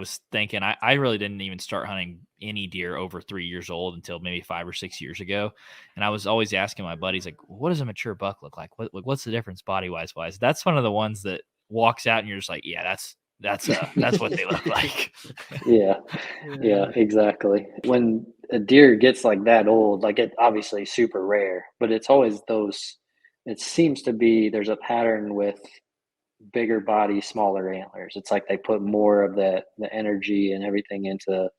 was thinking I really didn't even start hunting any deer over 3 years old until maybe 5 or 6 years ago. And I was always asking my buddies, like, what does a mature buck look like? What's the difference body wise? That's one of the ones that walks out and you're just like, yeah, that's what they look like. Yeah, exactly. When a deer gets like that old, like it obviously super rare, but it's always those, it seems to be there's a pattern with bigger body, smaller antlers. It's like they put more of the energy and everything into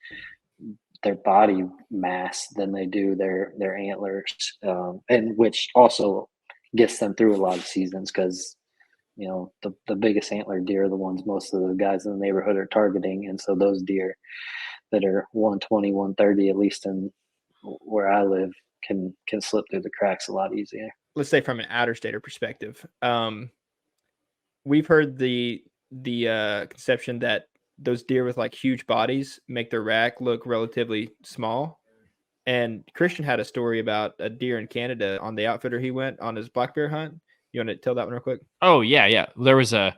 their body mass than they do their antlers, and which also gets them through a lot of seasons because the biggest antler deer are the ones most of the guys in the neighborhood are targeting, and so those deer that are 120, 130, at least in where I live, can slip through the cracks a lot easier. Let's say from an outer stater perspective, we've heard the conception that those deer with like huge bodies make their rack look relatively small. And Christian had a story about a deer in Canada on the outfitter he went on his black bear hunt. You want to tell that one real quick? Oh yeah. There was a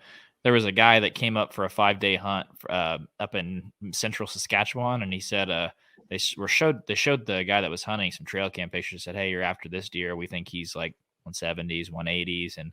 guy that came up for a 5-day hunt up in central Saskatchewan, and he said they showed the guy that was hunting some trail cam pictures. Said, hey, you're after this deer. We think he's like 170s, 180s. And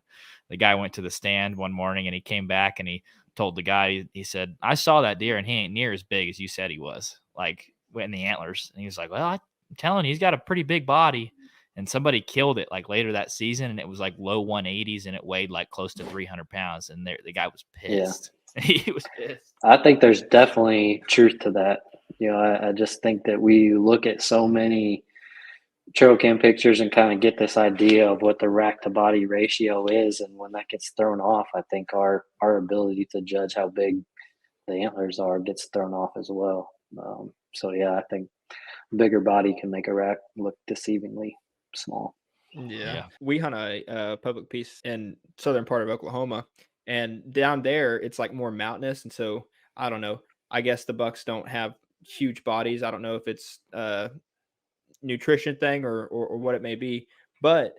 the guy went to the stand one morning and he came back and he told the guy, he said, I saw that deer and he ain't near as big as you said he was, like in the antlers. And he was like, well, I'm telling you, he's got a pretty big body. And somebody killed it like later that season, and it was like low 180s and it weighed like close to 300 pounds. And the guy was pissed. Yeah. He was pissed. I think there's definitely truth to that. I just think that we look at so many trail cam pictures and kind of get this idea of what the rack to body ratio is, and when that gets thrown off, I think our ability to judge how big the antlers are gets thrown off as well. So yeah, I think bigger body can make a rack look deceivingly small. Yeah. We hunt a public piece in southern part of Oklahoma, and down there it's like more mountainous, and so I don't know, I guess the bucks don't have huge bodies. I don't know if it's nutrition thing or what it may be, but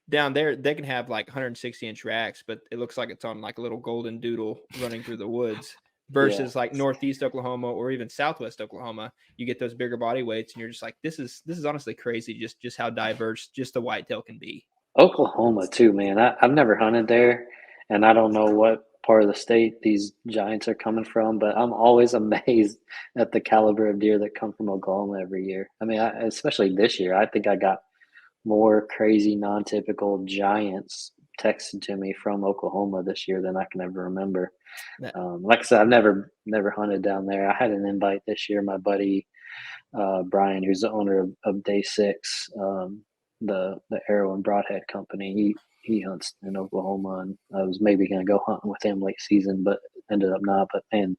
down there they can have like 160-inch racks, but it looks like it's on like a little golden doodle running through the woods versus like northeast Oklahoma or even southwest Oklahoma. You get those bigger body weights and you're just like, this is honestly crazy just how diverse just the whitetail can be. Oklahoma too, man. I've never hunted there, and I don't know what part of the state these giants are coming from, but I'm always amazed at the caliber of deer that come from Oklahoma every year. I mean, especially this year, I think I got more crazy, non-typical giants texted to me from Oklahoma this year than I can ever remember. Like I said, I've never hunted down there. I had an invite this year. My buddy Brian, who's the owner of Day 6, the arrow and broadhead company, he hunts in Oklahoma, and I was maybe going to go hunting with him late season, but ended up not. But man,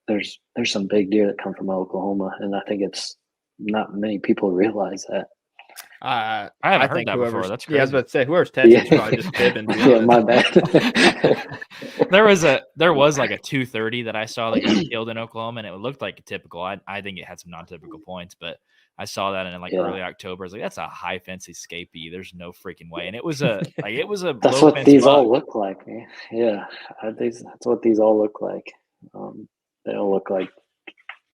there's some big deer that come from Oklahoma, and I think it's not many people realize that. I haven't heard that before. That's crazy. Yeah, I was about to say, whoever's texting is probably just fibbing. Yeah, my bad. There was like a 230 that I saw that got killed in Oklahoma, and it looked like a typical. I think it had some non-typical points, but I saw that in like early October. I was like, that's a high fence escapee. There's no freaking way. And it was a that's what these all look like, man. Yeah, that's what these all look like. They all look like